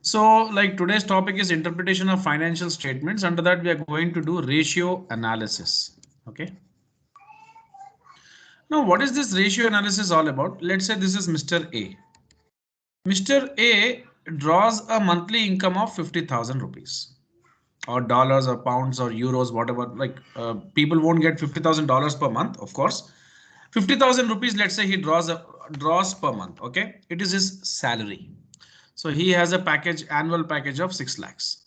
So like today's topic is interpretation of financial statements. Under that we are going to do ratio analysis. Okay. Now what is this ratio analysis all about? Let's say this is Mr. A. Mr. A draws a monthly income of 50,000 rupees or dollars or pounds or euros, whatever. Like people won't get $50,000 per month, of course. 50,000 rupees, let's say he draws per month. Okay, it is his salary. So he has a package, annual package of 6 lakhs.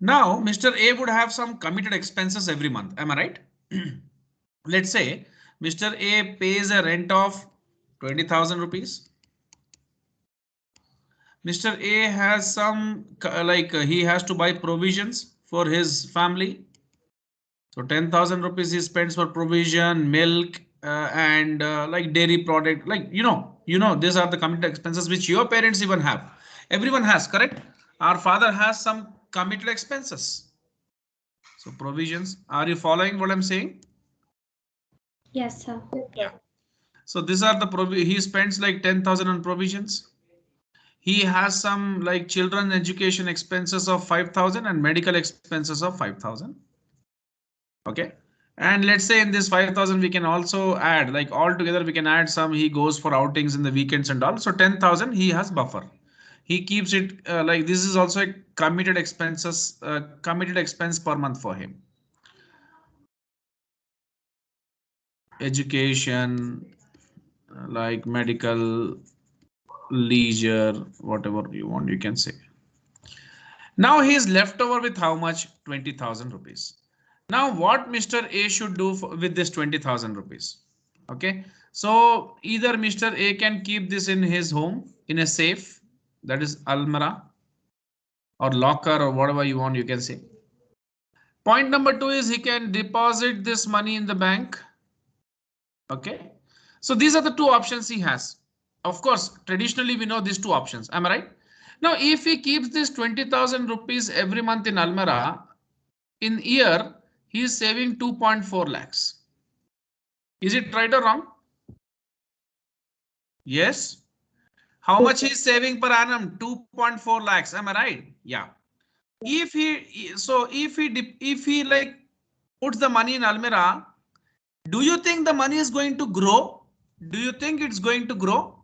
Now Mr. A would have some committed expenses every month. Am I right? Let's say Mr. A pays a rent of 20,000 rupees. Mr. A has some he has to buy provisions for his family. So 10,000 rupees he spends for provision, milk, and like dairy product, like these are the committed expenses which your parents even have. Everyone has, correct? Our father has some committed expenses. So provisions. Are you following what I'm saying? Yes, sir. Yeah. So these are the he spends like 10,000 on provisions. He has some like children education expenses of 5,000 and medical expenses of 5,000. Okay. And let's say in this 5,000 we can also add, like all together we can add some, he goes for outings in the weekends and all. So 10,000 he has buffer. He keeps it like this is also a committed expenses, committed expense per month for him. Education, like medical, leisure, whatever you want, you can say. Now he is left over with how much? 20,000 rupees. Now what Mr. A should do with this 20,000 rupees? Okay, so either Mr. A can keep this in his home in a safe, that is almirah or locker or whatever you want, you can say. Point number two is he can deposit this money in the bank. Okay, so these are the two options he has. Of course, traditionally we know these two options. Am I right? Now, if he keeps this 20,000 rupees every month in almirah, in year he is saving 2.4 lakhs. Is it right or wrong? Yes. How much he is saving per annum? 2.4 lakhs. Am I right? Yeah. If he like puts the money in almirah, do you think the money is going to grow? Do you think it's going to grow?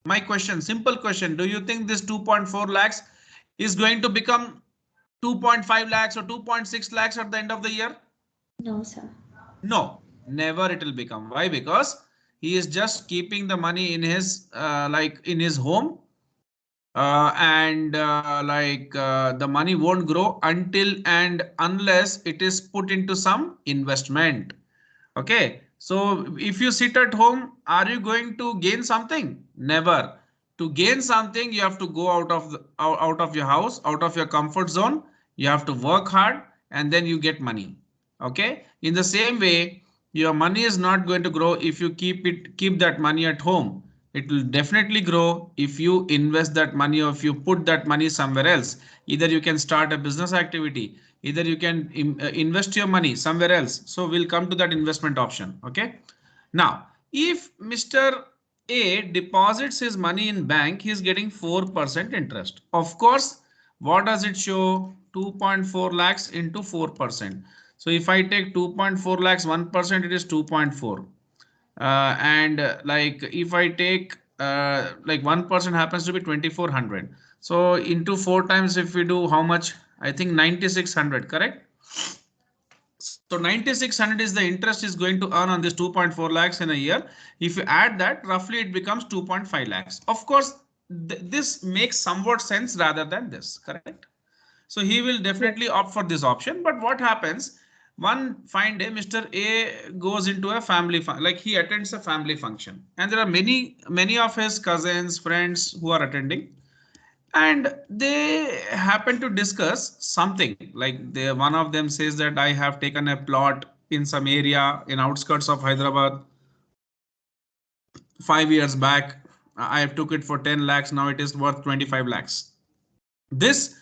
My question, simple question. Do you think this 2.4 lakhs is going to become 2.5 lakhs or 2.6 lakhs at the end of the year? No, sir. No, never it will become. Why? Because he is just keeping the money in his in his home, and the money won't grow until and unless it is put into some investment. Okay, so if you sit at home, are you going to gain something? Never. To gain something, you have to go out of your house, out of your comfort zone. You have to work hard and then you get money. Okay, in the same way, your money is not going to grow if you keep that money at home. It will definitely grow if you invest that money or if you put that money somewhere else. Either you can start a business activity, either you can invest your money somewhere else. So we'll come to that investment option. Okay. Now, if Mr. A deposits his money in bank, he is getting 4% interest. Of course, what does it show? 2.4 lakhs into 4%. So if I take 2.4 lakhs, 1%, it is 2.4. And like if I take like 1% happens to be 2,400. So into 4 times, if we do how much? I think 9,600, correct? So 9,600 is the interest is going to earn on this 2.4 lakhs in a year. If you add that, roughly it becomes 2.5 lakhs. Of course, this makes somewhat sense rather than this, correct? So he will definitely opt for this option. But what happens? One fine day, Mr. A goes into a family like he attends a family function, and there are many of his cousins, friends who are attending, and they happen to discuss something like one of them says that I have taken a plot in some area in outskirts of Hyderabad 5 years back. I took it for 10 lakhs. Now it is worth 25 lakhs. This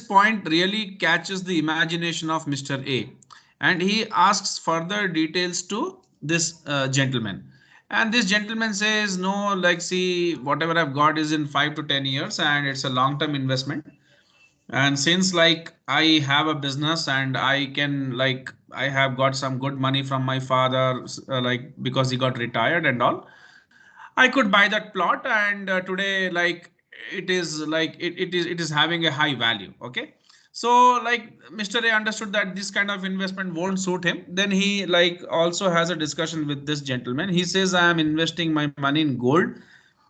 point really catches the imagination of Mr. A, and he asks further details to this gentleman. And this gentleman says, no, like, see, whatever I've got is in 5 to 10 years and it's a long-term investment. And since like I have a business and I can like, I have got some good money from my father, like because he got retired and all, I could buy that plot and today like it is having a high value. Okay. So like Mr. A understood that this kind of investment won't suit him. Then he like also has a discussion with this gentleman. He says, I am investing my money in gold.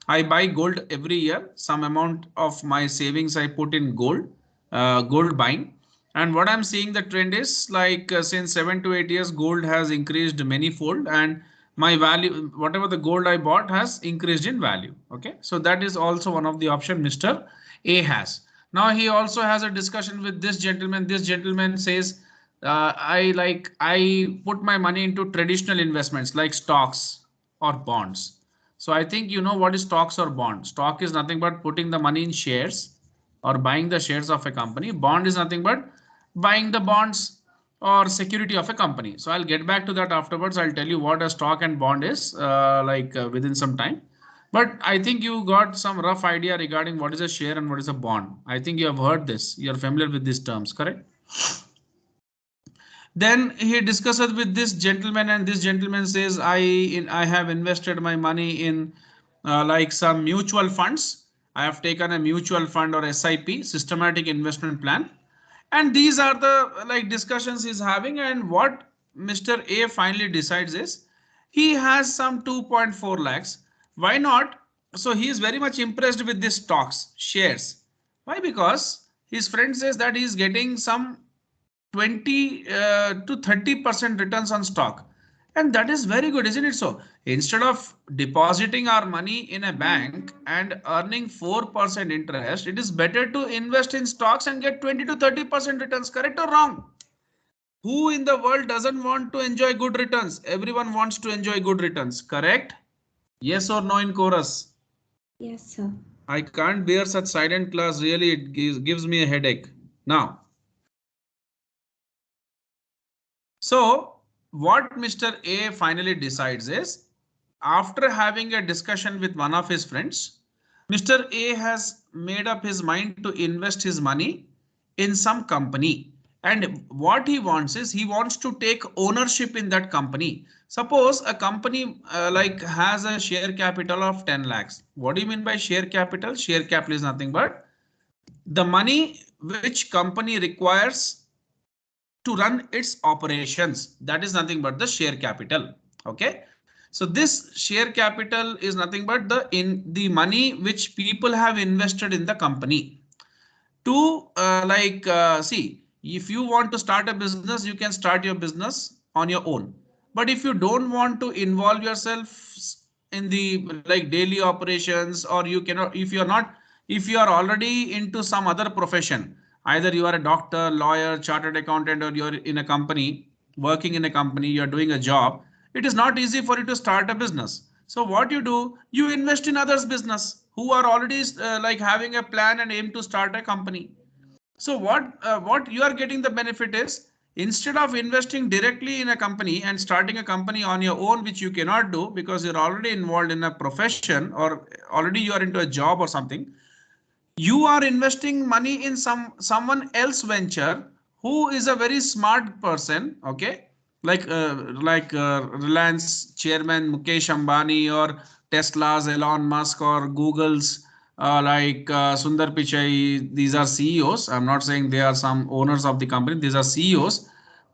I buy gold every year. Some amount of my savings I put in gold, gold buying. And what I'm seeing the trend is like since 7 to 8 years, gold has increased many fold and my value, whatever the gold I bought has increased in value. Okay. So that is also one of the option Mr. A has. Now he also has a discussion with this gentleman. This gentleman says, I put my money into traditional investments like stocks or bonds. So I think you know what is stocks or bond. Stock is nothing but putting the money in shares or buying the shares of a company. Bond is nothing but buying the bonds or security of a company. So I'll get back to that afterwards. I'll tell you what a stock and bond is within some time. But I think you got some rough idea regarding what is a share and what is a bond. I think you have heard this. You're familiar with these terms, correct? Then he discusses with this gentleman and this gentleman says, I have invested my money in like some mutual funds. I have taken a mutual fund or SIP, systematic investment plan. And these are the like discussions he's having. And what Mr. A finally decides is he has some 2.4 lakhs. Why not? So he is very much impressed with these stocks, shares. Why? Because his friend says that he is getting some 20 to 30% returns on stock. And that is very good, isn't it? So instead of depositing our money in a bank and earning 4% interest, it is better to invest in stocks and get 20 to 30% returns. Correct or wrong? Who in the world doesn't want to enjoy good returns? Everyone wants to enjoy good returns. Correct? Yes or no in chorus? Yes, sir. I can't bear such silent class. Really, it gives me a headache. Now, so what Mr. A finally decides is, after having a discussion with one of his friends, Mr. A has made up his mind to invest his money in some company. And what he wants is he wants to take ownership in that company. Suppose a company like has a share capital of 10 lakhs. What do you mean by share capital? Share capital is nothing but the money which company requires to run its operations. That is nothing but the share capital. Okay. So this share capital is nothing but the money which people have invested in the company to see, if you want to start a business, you can start your business on your own. But if you don't want to involve yourself in the like daily operations, or you cannot, if you are already into some other profession, either you are a doctor, lawyer, chartered accountant, or you're in a company, working in a company, you're doing a job, it is not easy for you to start a business. So what you do, you invest in others' business who are already like having a plan and aim to start a company. So what you are getting the benefit is, instead of investing directly in a company and starting a company on your own, which you cannot do because you're already involved in a profession or already you are into a job or something, you are investing money in someone else venture who is a very smart person. Okay. Reliance chairman Mukesh Ambani, or Tesla's Elon Musk, or Google's Sundar Pichai. These are CEOs. I'm not saying they are some owners of the company. These are CEOs.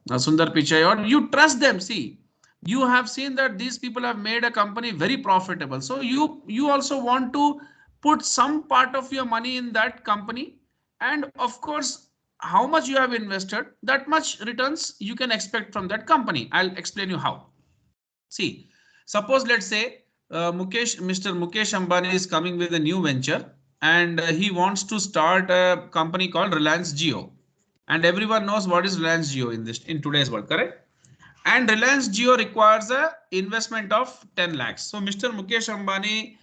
Sundar Pichai, or you trust them. See, you have seen that these people have made a company very profitable. So you also want to put some part of your money in that company. And of course, how much you have invested, that much returns you can expect from that company. I'll explain you how. See, suppose let's say Mr. Mukesh Ambani is coming with a new venture and he wants to start a company called Reliance Jio. And everyone knows what is Reliance Jio in today's world, correct? And Reliance Jio requires a investment of 10 lakhs. So Mr. Mukesh Ambani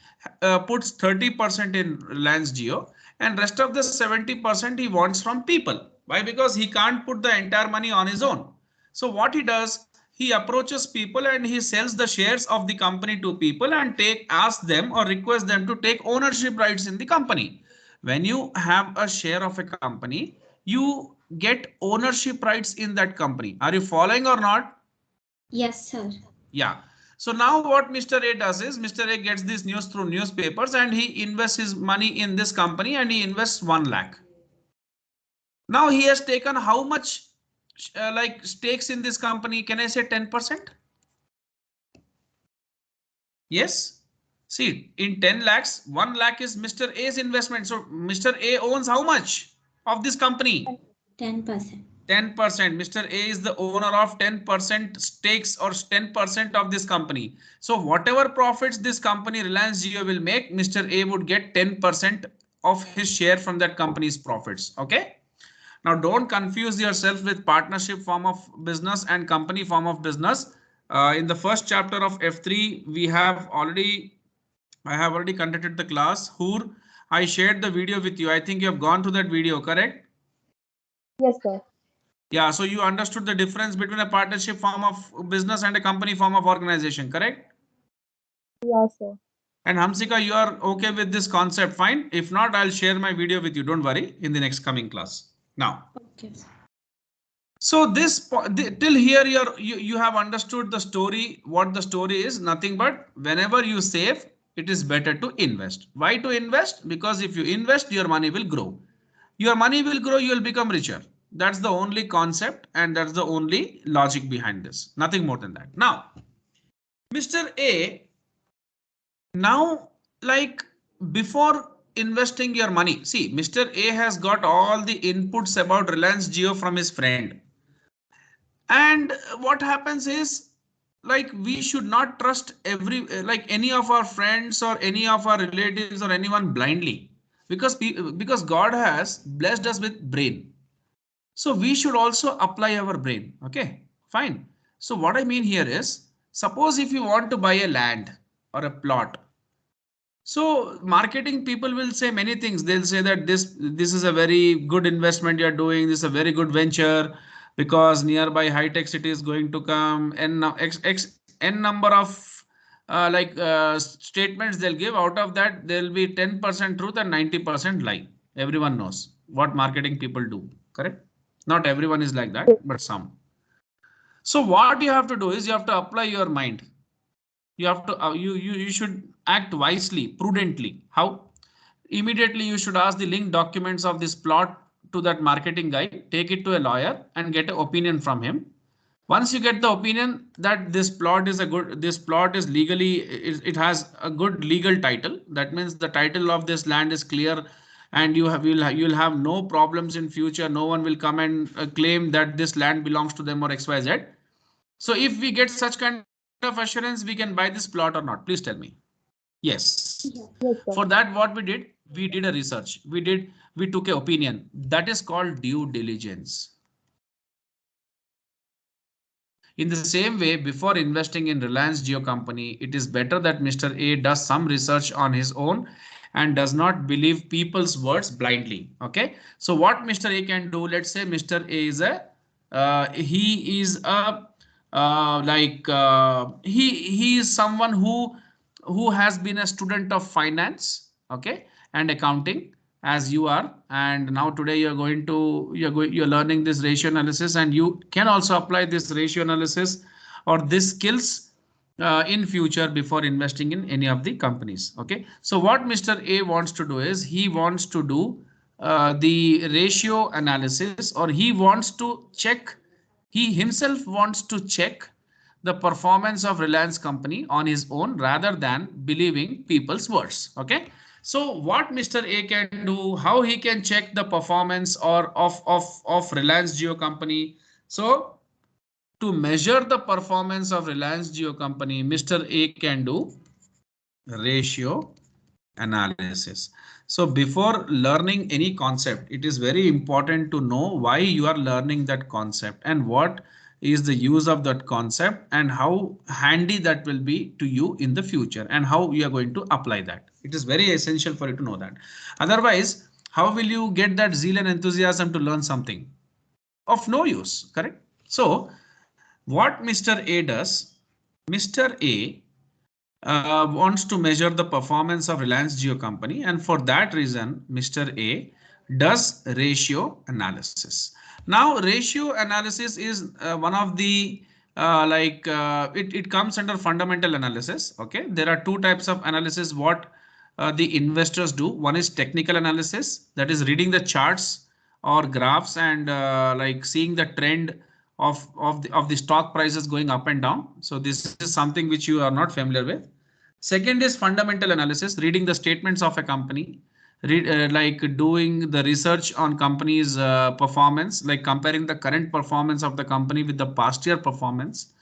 puts 30% in Reliance Jio and rest of the 70% he wants from people. Why? Because he can't put the entire money on his own. So what he does, he approaches people and he sells the shares of the company to people and ask them or request them to take ownership rights in the company. When you have a share of a company, you get ownership rights in that company. Are you following or not? Yes, sir. Yeah. So now what Mr. A does is Mr. A gets this news through newspapers and he invests his money in this company and he invests 1 lakh. Now he has taken how much like stakes in this company? Can I say 10%? Yes. See, in 10 lakhs, 1 lakh is Mr. A's investment. So Mr. A owns how much of this company? 10%. 10%. Mr. A is the owner of 10% stakes or 10% of this company. So whatever profits this company Reliance Jio will make, Mr. A would get 10% of his share from that company's profits. Okay. Now don't confuse yourself with partnership form of business and company form of business. In the first chapter of F3, I have already conducted the class. Hoor, I shared the video with you. I think you have gone to that video, correct? Yes, sir. Yeah, so you understood the difference between a partnership form of business and a company form of organization, correct? Yes, sir. And Hamsika, you are okay with this concept, fine. If not, I'll share my video with you. Don't worry, in the next coming class. Now. Okay, sir. So this till here you have understood the story. What the story is, nothing but whenever you save, it is better to invest. Why to invest? Because if you invest, your money will grow. Your money will grow, you will become richer. That's the only concept and that's the only logic behind this. Nothing more than that. Now, Mr. A, now like before investing your money, see, Mr. A has got all the inputs about Reliance Jio from his friend. And what happens is like we should not trust like any of our friends or any of our relatives or anyone blindly because God has blessed us with brain. So we should also apply our brain. Okay, fine. So what I mean here is suppose if you want to buy a land or a plot. So marketing people will say many things. They'll say that this is a very good investment you're doing. This is a very good venture because nearby high-tech city is going to come and now n number of statements they'll give. Out of that, there'll be 10% truth and 90% lie. Everyone knows what marketing people do, correct? Not everyone is like that, but some. So what you have to do is you have to apply your mind. You have to you should act wisely, prudently. How? Immediately you should ask the link documents of this plot to that marketing guy, take it to a lawyer and get an opinion from him. Once you get the opinion that this plot is legally, it has a good legal title. That means the title of this land is clear and you'll have no problems in future. No one will come and claim that this land belongs to them or XYZ. So if we get such kind of assurance, we can buy this plot or not? Please tell me. Yes. Yeah. Yes, sir. For that, what we did a research. We took an opinion. That is called due diligence. In the same way, before investing in Reliance Jio company, it is better that Mr. A does some research on his own and does not believe people's words blindly. Okay. So what Mr. A can do, let's say Mr. A is he is a he is someone who has been a student of finance, okay, and accounting as you are, and now today you're learning this ratio analysis and you can also apply this ratio analysis or this skills in future before investing in any of the companies. Okay, so what Mr. A wants to do is he wants to do the ratio analysis, or he wants to check, he himself wants to check the performance of Reliance company on his own rather than believing people's words. Okay. So what Mr. A can do, how he can check the performance or of Reliance Jio company. So to measure the performance of Reliance Jio company, Mr. A can do ratio analysis. So before learning any concept, it is very important to know why you are learning that concept and what is the use of that concept and how handy that will be to you in the future and how you are going to apply that. It is very essential for you to know that. Otherwise, how will you get that zeal and enthusiasm to learn something? Of no use, correct? So What Mr. A does, Mr. A wants to measure the performance of Reliance Jio company, and for that reason Mr. A does ratio analysis. Now ratio analysis is one of the it comes under fundamental analysis. Okay, there are two types of analysis what the investors do. One is technical analysis, that is reading the charts or graphs and like seeing the trend of the stock prices going up and down. So this is something which you are not familiar with. Second is fundamental analysis, reading the statements of a company, like doing the research on company's performance, like comparing the current performance of the company with the past year performance.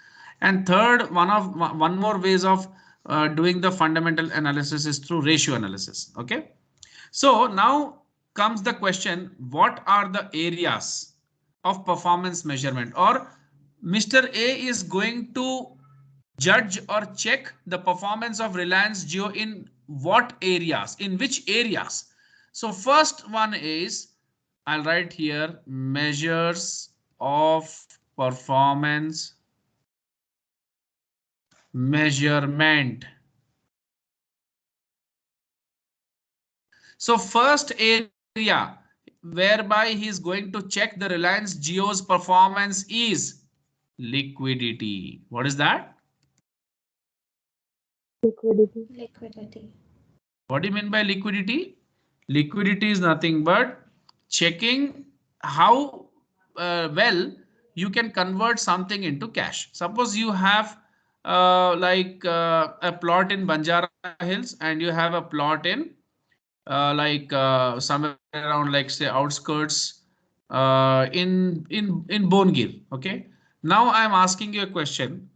And third, one more ways of doing the fundamental analysis is through ratio analysis. Okay. So now comes the question, what are the areas of performance measurement, or Mr. A is going to judge or check the performance of Reliance Jio in what areas, in which areas? So first one is, I'll write here, measures of performance measurement. So first area whereby he is going to check the Reliance Jio's performance is liquidity. What is that? Liquidity. Liquidity. What do you mean by liquidity? Liquidity is nothing but checking how well you can convert something into cash. Suppose you have a plot in Banjara Hills and you have a plot in somewhere around, like say outskirts in Bongir. Okay. Now I am asking you a question.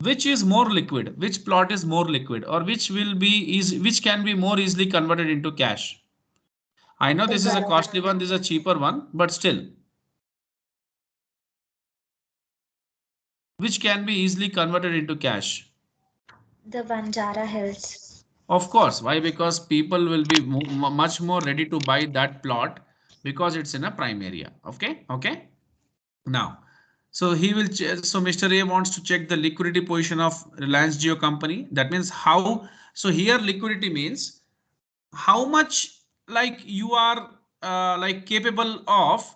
Which is more liquid? Which plot is more liquid, or which can be more easily converted into cash? I know this is a costly one, this is a cheaper one, but still, which can be easily converted into cash? The Banjara Hills. Of course. Why? Because people will be much more ready to buy that plot because it's in a prime area. Okay. Okay. Now, so so Mr. A wants to check the liquidity position of Reliance Jio company. That means how, so here liquidity means how much like you are like capable of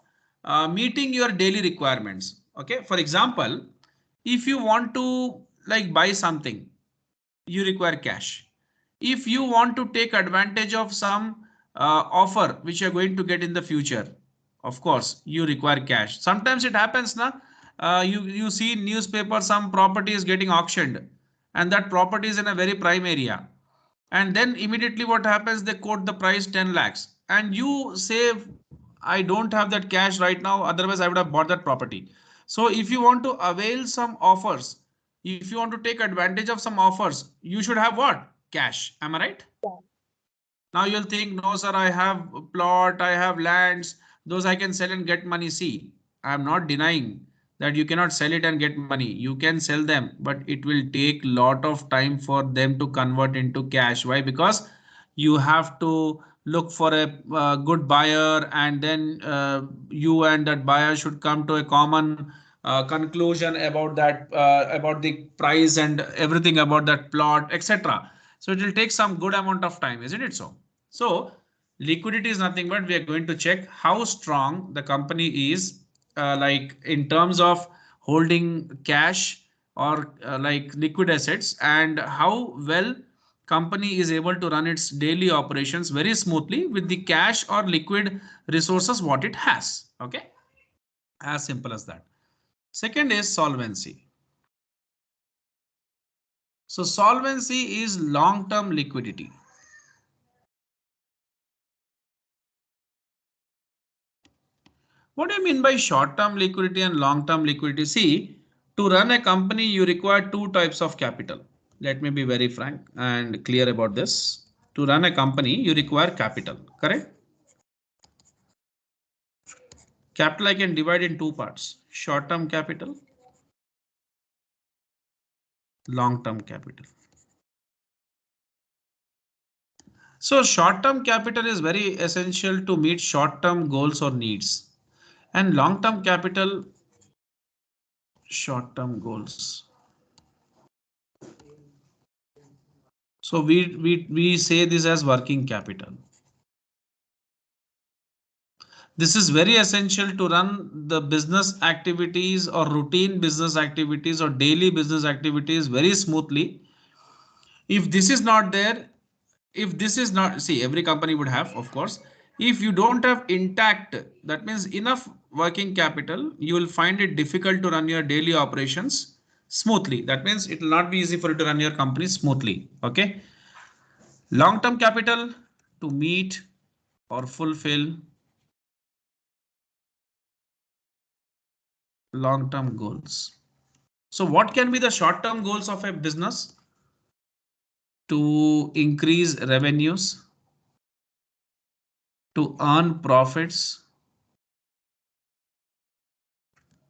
meeting your daily requirements. Okay. For example, if you want to like buy something, you require cash. If you want to take advantage of some offer which you're going to get in the future, of course you require cash. Sometimes it happens na, you see in newspaper some property is getting auctioned and that property is in a very prime area, and then immediately what happens, they quote the price 10 lakhs and you say I don't have that cash right now, otherwise I would have bought that property. So if you want to avail some offers, if you want to take advantage of some offers, you should have what? Cash. Am I right? Yeah. Now you'll think, no, sir, I have a plot, I have lands, those I can sell and get money. See, I'm not denying that you cannot sell it and get money. You can sell them, but it will take lot of time for them to convert into cash. Why? Because you have to look for a good buyer, and then you and that buyer should come to a common conclusion about that, about the price and everything about that plot, etc. So it will take some good amount of time, isn't it so? So liquidity is nothing but we are going to check how strong the company is like in terms of holding cash or like liquid assets, and how well company is able to run its daily operations very smoothly with the cash or liquid resources what it has. Okay, as simple as that. Second is solvency. So solvency is long-term liquidity. What do you mean by short-term liquidity and long-term liquidity? See, to run a company, you require two types of capital. Let me be very frank and clear about this. To run a company, you require capital, correct? Capital I can divide in two parts: short-term capital, long-term capital. So short-term capital is very essential to meet short-term goals or needs, and long-term capital short-term goals. So we say this as working capital. This is very essential to run the business activities or routine business activities or daily business activities very smoothly. If this is not there, if this is not, see, every company would have, of course. If you don't have intact, that means enough working capital, you will find it difficult to run your daily operations smoothly. That means it will not be easy for you to run your company smoothly. Okay. Long-term capital to meet or fulfill long-term goals. So what can be the short-term goals of a business? To increase revenues, to earn profits.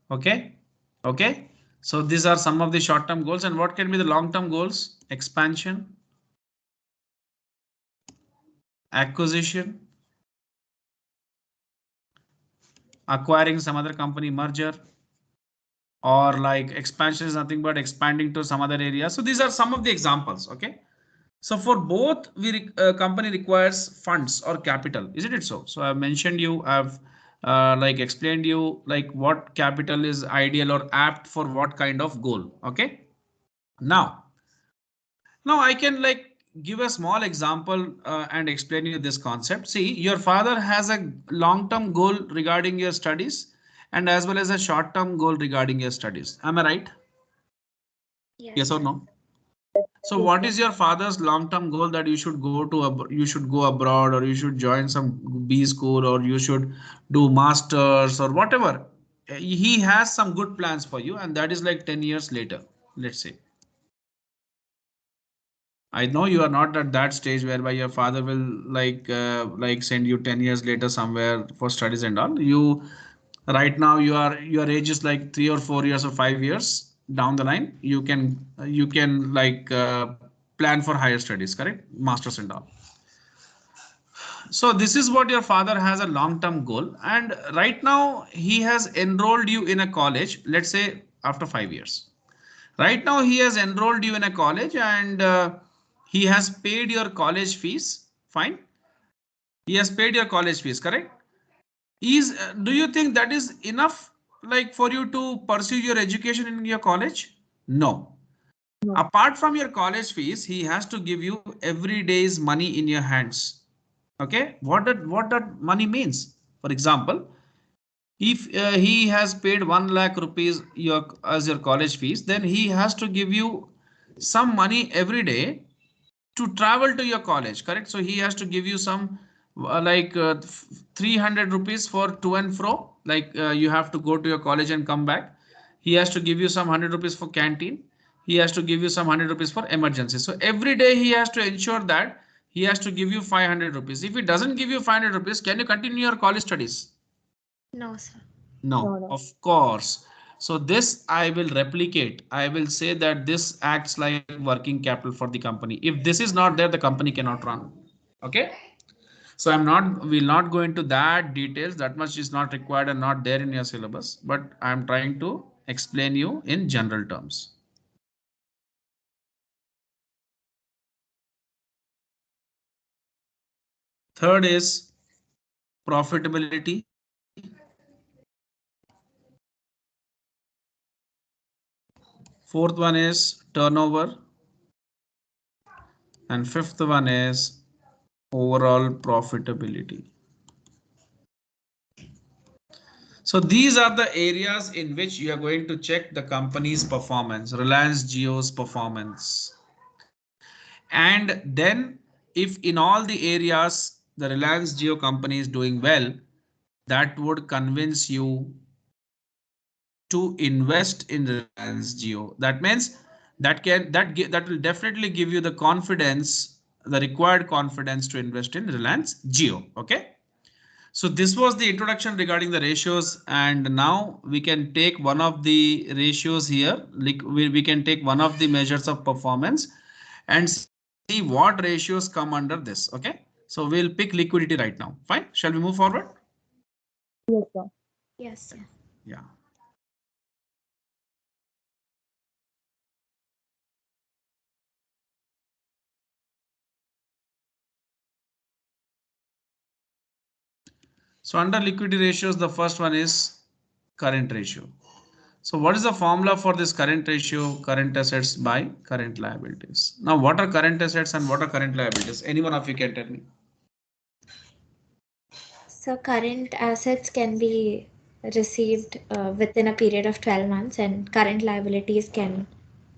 Okay. Okay. So these are some of the short-term goals, and what can be the long-term goals? Expansion, acquisition, acquiring some other company, merger, or like expansion is nothing but expanding to some other area. So these are some of the examples. Okay. So for both, company requires funds or capital, isn't it so? So I've mentioned you, I've like explained you like what capital is ideal or apt for what kind of goal. Okay. Now I can like give a small example and explain you this concept. See, your father has a long-term goal regarding your studies and as well as a short-term goal regarding your studies. Am I right? Yes or no? So Yes, what sir. is your father's long-term goal, that you should go to you should go abroad, or you should join some B school, or you should do masters or whatever. He has some good plans for you, and that is like 10 years later, let's say. I know you are not at that stage whereby your father will like send you 10 years later somewhere for studies and all. You right now your age is like 3 or 4 years or 5 years down the line. You can like plan for higher studies, correct? Masters and all. So this is what your father has a long-term goal, and right now he has enrolled you in a college. Let's say after 5 years. Right now he has enrolled you in a college, and he has paid your college fees. Fine. He has paid your college fees, correct? Do you think that is enough like for you to pursue your education in your college? No. No. Apart from your college fees, he has to give you every day's money in your hands. Okay. What that money means? For example, if he has paid 1 lakh rupees as your college fees, then he has to give you some money every day to travel to your college, correct? So he has to give you some 300 rupees for to and fro, like you have to go to your college and come back. He has to give you some 100 rupees for canteen. He has to give you some 100 rupees for emergency. So every day he has to ensure that he has to give you 500 rupees. If he doesn't give you 500 rupees, can you continue your college studies? No, sir. No, No, no. of course. So this I will replicate. I will say that this acts like working capital for the company. If this is not there, the company cannot run. Okay. So will not go into that details. That much is not required and not there in your syllabus, but I'm trying to explain you in general terms. Third is profitability. Fourth one is turnover. And fifth one is overall profitability. So these are the areas in which you are going to check the company's performance, Reliance Jio's performance. And then if in all the areas the Reliance Jio company is doing well, that would convince you to invest in Reliance Jio. That means that will definitely give you the confidence, the required confidence to invest in Reliance Jio. Okay. So this was the introduction regarding the ratios, and now we can take one of the ratios here. We can take one of the measures of performance and see what ratios come under this. Okay. So we'll pick liquidity right now. Fine. Shall we move forward? Yes, sir. Yes, sir. Yeah. So under liquidity ratios, the first one is current ratio. So what is the formula for this current ratio? Current assets by current liabilities. Now, what are current assets and what are current liabilities? Any one of you can tell me. So current assets can be received within a period of 12 months and current liabilities can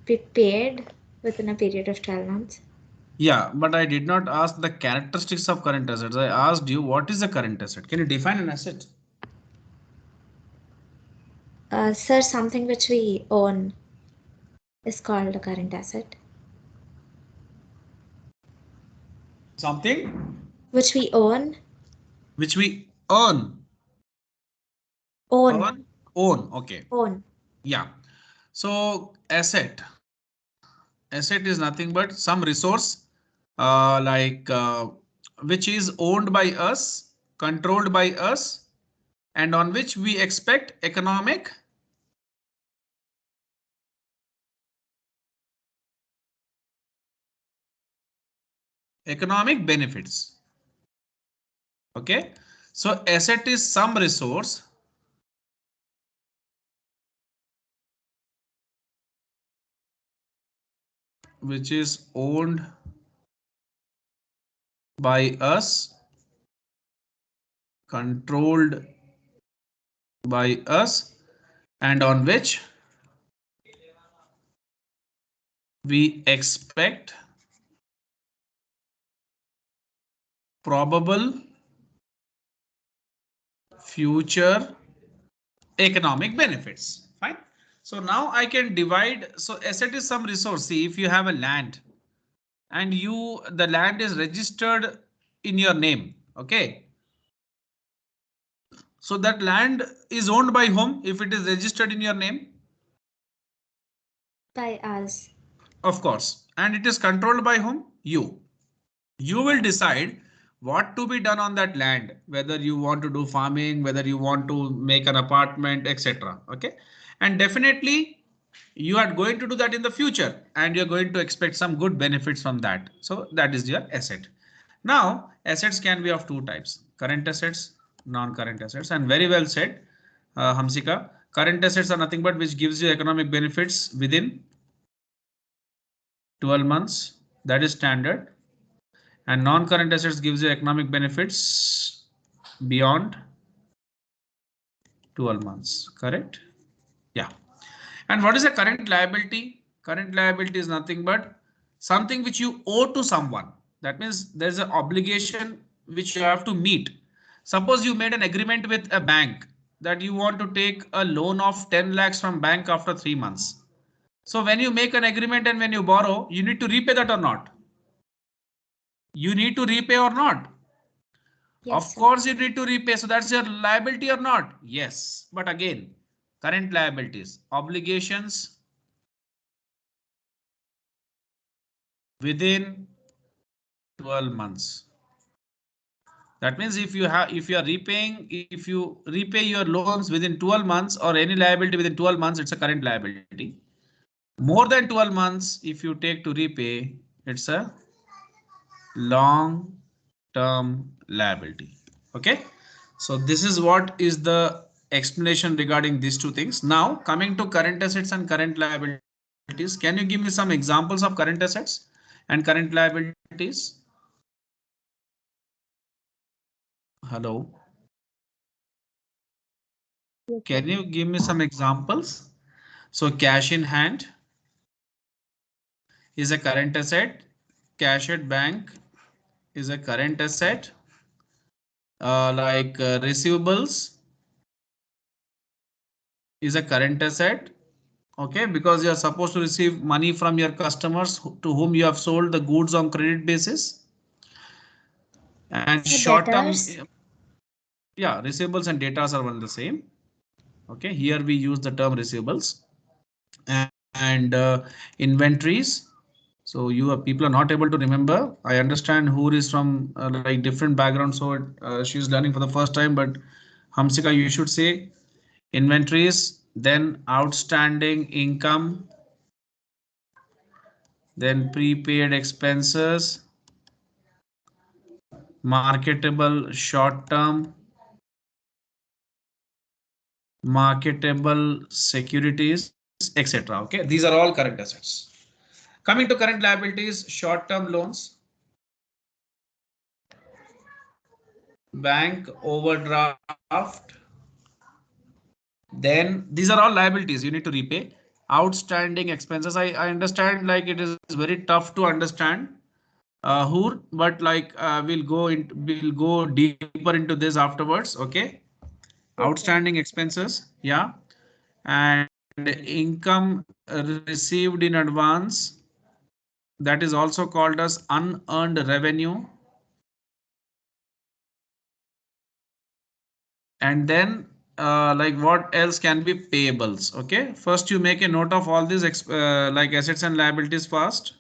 be paid within a period of 12 months. Yeah, but I did not ask the characteristics of current assets. I asked you what is a current asset? Can you define an asset? Sir, something which we own is called a current asset. Something Which we own. which we earn. Own. Own. Okay. Own. Yeah. So asset is nothing but some resource which is owned by us, controlled by us, and on which we expect economic benefits. Okay, so asset is some resource which is owned by us, controlled by us, and on which we expect probable future economic benefits. Fine. So now I can divide. So asset is some resource. See, if you have a land and the land is registered in your name. Okay. So that land is owned by whom if it is registered in your name? By us. Of course. And it is controlled by whom? You. You will decide what to be done on that land, whether you want to do farming, whether you want to make an apartment, etc. Okay. And definitely you are going to do that in the future and you're going to expect some good benefits from that. So that is your asset. Now assets can be of two types, current assets, non-current assets, and very well said, Hamsika. Current assets are nothing but which gives you economic benefits within 12 months. That is standard. And non-current assets gives you economic benefits beyond 12 months. Correct? Yeah. And what is a current liability? Current liability is nothing but something which you owe to someone. That means there's an obligation which you have to meet. Suppose you made an agreement with a bank that you want to take a loan of 10 lakhs from bank after 3 months. So when you make an agreement and when you borrow, you need to repay that or not? You need to repay or not? Yes, Of sir. course you need to repay. So that's your liability or not? Yes. But again, current liabilities, obligations within 12 months. That means if you are repaying, if you repay your loans within 12 months or any liability within 12 months, it's a current liability. More than 12 months, if you take to repay, it's a long term liability. Okay. So this is what is the explanation regarding these two things. Now coming to current assets and current liabilities. Can you give me some examples of current assets and current liabilities? Hello. Yes, Can sir. you give me some examples? So cash in hand is a current asset. Cash at bank is a current asset. Receivables is a current asset. Okay, because you are supposed to receive money from your customers to whom you have sold the goods on credit basis. And So short term, debtors. yeah, receivables and data are one the same. Okay, here we use the term receivables and inventories. So people are not able to remember. I understand who is from like different background, so she's learning for the first time. But Hamsika, you should say inventories, then outstanding income, then prepaid expenses, marketable short term, marketable securities, etc. Okay, these are all current assets. Coming to current liabilities, short-term loans, bank overdraft. Then these are all liabilities you need to repay. Outstanding expenses. I understand like it is very tough to understand, Hoor, but like we'll go deeper into this afterwards. Okay. Outstanding expenses. Yeah. And income received in advance. That is also called as unearned revenue. And then like what else can be payables? Okay, first you make a note of all these like assets and liabilities first.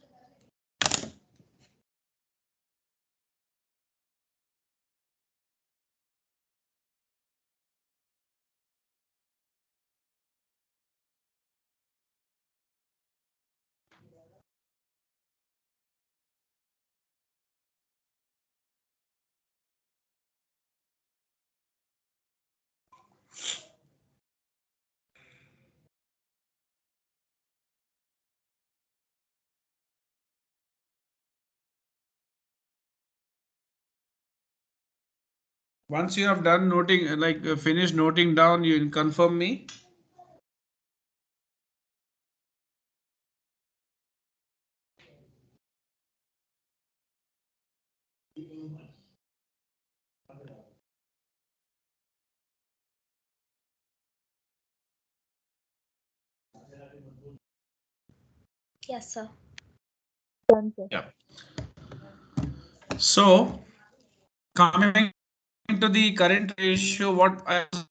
Once you have done noting, like finish noting down, you will confirm me. Yes, sir. Done, sir. Yeah. So coming to the current ratio, what I was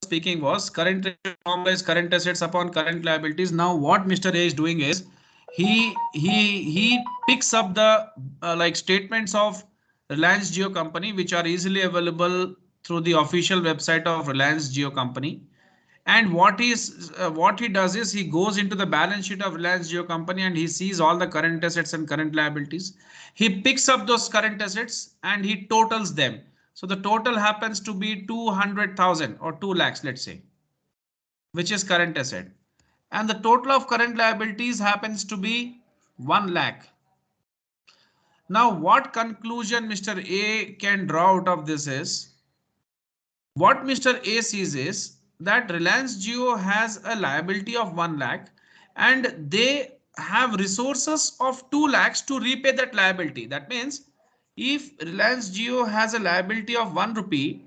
speaking was current ratio normalized current assets upon current liabilities. Now what Mr. A is doing is he picks up the like statements of Reliance Jio Company, which are easily available through the official website of Reliance Jio Company. And what he does is he goes into the balance sheet of Reliance Jio Company and he sees all the current assets and current liabilities. He picks up those current assets and he totals them. So the total happens to be 200,000 or 2 lakhs, let's say, which is current asset. And the total of current liabilities happens to be 1 lakh. Now, what conclusion Mr. A can draw out of this is, what Mr. A sees is that Reliance Jio has a liability of 1 lakh and they have resources of 2 lakhs to repay that liability. That means if Reliance Jio has a liability of 1 rupee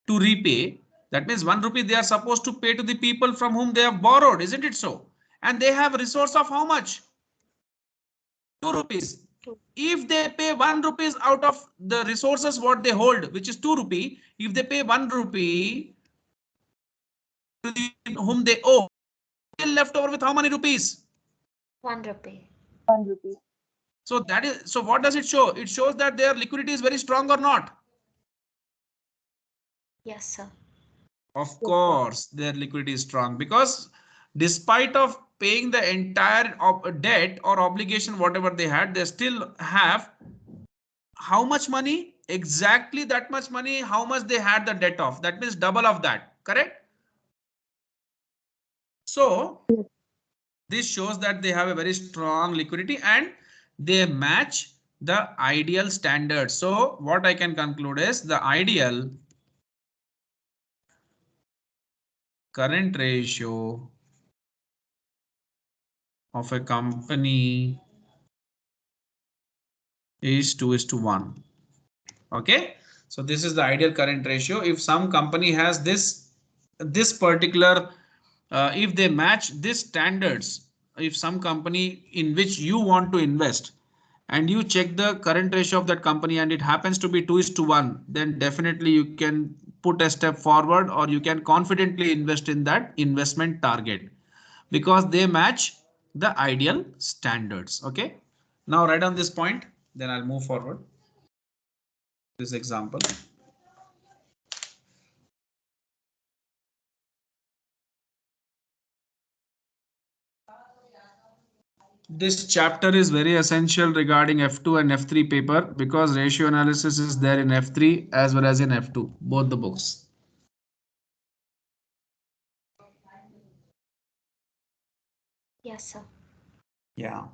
to repay, that means 1 rupee they are supposed to pay to the people from whom they have borrowed, isn't it so? And they have a resource of how much? 2 rupees. If they pay 1 rupees out of the resources what they hold, which is 2 rupee, if they pay 1 rupee to the whom they owe, still left over with how many rupees? 1 rupee. 1 rupee. So that is, so what does it show? It shows that their liquidity is very strong or not? Yes, sir. Of course, their liquidity is strong because despite of paying the entire debt or obligation, whatever they had, they still have how much money? Exactly that much money, how much they had the debt of. That means double of that, correct? So this shows that they have a very strong liquidity and they match the ideal standard. So what I can conclude is the ideal current ratio of a company is 2:1. Okay, so this is the ideal current ratio. If some company has this particular if they match these standards, if some company in which you want to invest and you check the current ratio of that company and it happens to be 2:1, then definitely you can put a step forward or you can confidently invest in that investment target because they match the ideal standards. Okay, now write down this point, then I'll move forward. This example. This chapter is very essential regarding F2 and F3 paper because ratio analysis is there in F3 as well as in F2, both the books. Yes, sir. Yeah.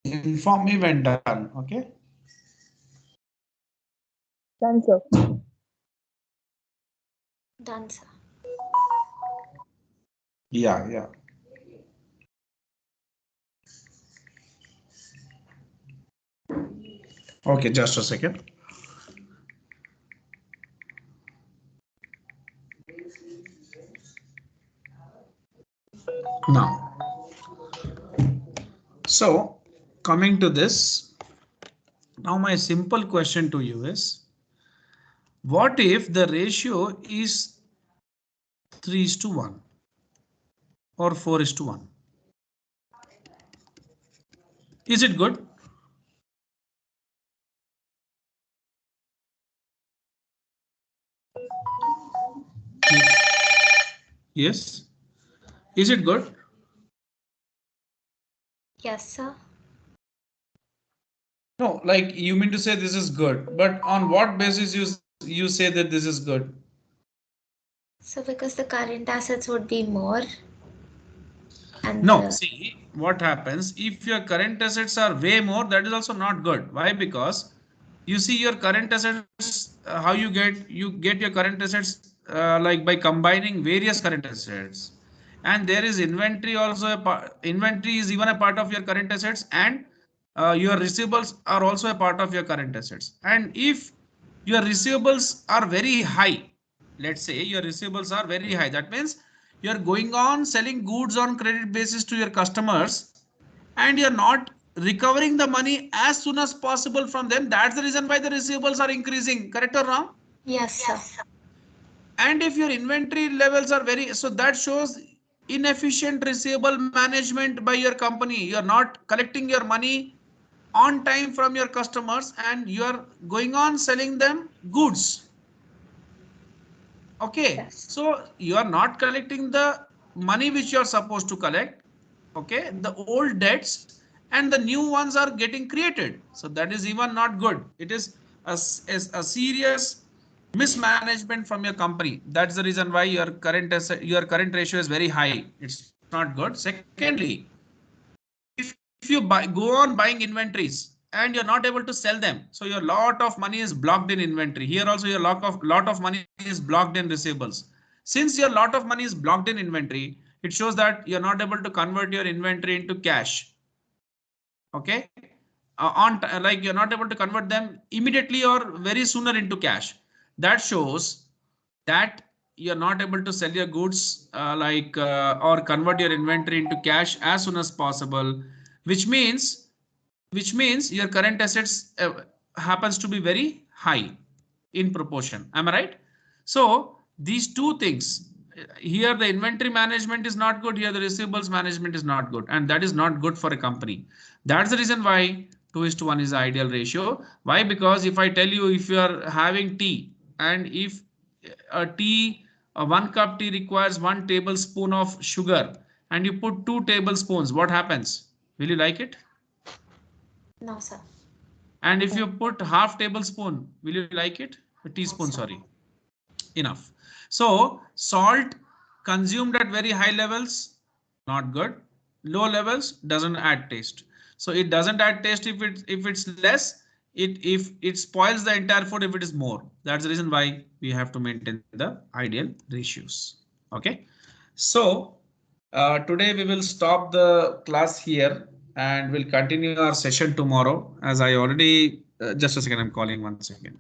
Inform me when done. Okay. Done, sir. Done, sir. Yeah, yeah. Okay, just a second. Now, so coming to this, now my simple question to you is, what if the ratio is 3:1 or 4:1? Is it good? Yes. Is it good? Yes, sir. No, like you mean to say this is good, but on what basis you say that this is good? So because the current assets would be more. And No, see what happens if your current assets are way more, that is also not good. Why? Because you see your current assets, how you get your current assets like by combining various current assets, and there is inventory also. Inventory is even a part of your current assets, and your receivables are also a part of your current assets. And if your receivables are very high, let's say your receivables are very high, that means you're going on selling goods on credit basis to your customers and you're not recovering the money as soon as possible from them. That's the reason why the receivables are increasing. Correct or wrong? yes, sir. And if your inventory levels are very, so that shows inefficient receivable management by your company. You're not collecting your money on time from your customers and you're going on selling them goods. Okay, Yes. so you are not collecting the money which you are supposed to collect. Okay, the old debts and the new ones are getting created. So that is even not good. It is a serious mismanagement from your company. That's the reason why your current ratio is very high. It's not good. Secondly, if you go on buying inventories and you're not able to sell them, so your lot of money is blocked in inventory. Here also your lot of money is blocked in receivables. Since your lot of money is blocked in inventory, it shows that you're not able to convert your inventory into cash. Okay, like you're not able to convert them immediately or very sooner into cash. That shows that you're not able to sell your goods or convert your inventory into cash as soon as possible, which means your current assets happens to be very high in proportion. Am I right? So these two things, here the inventory management is not good, here the receivables management is not good, and that is not good for a company. That's the reason why 2:1 is the ideal ratio. Why? Because if I tell you, if you are having tea and if a 1 cup tea requires 1 tablespoon of sugar and you put 2 tablespoons, what happens? Will you like it? No, sir. And if you put half tablespoon, will you like it? A teaspoon, Yes, sir. sorry. Enough. So salt consumed at very high levels, not good. Low levels doesn't add taste. So it doesn't add taste if it's less. If it spoils the entire food if it is more. That's the reason why we have to maintain the ideal ratios. Okay. So today we will stop the class here and we'll continue our session tomorrow. As I already just a second, I'm calling 1 second.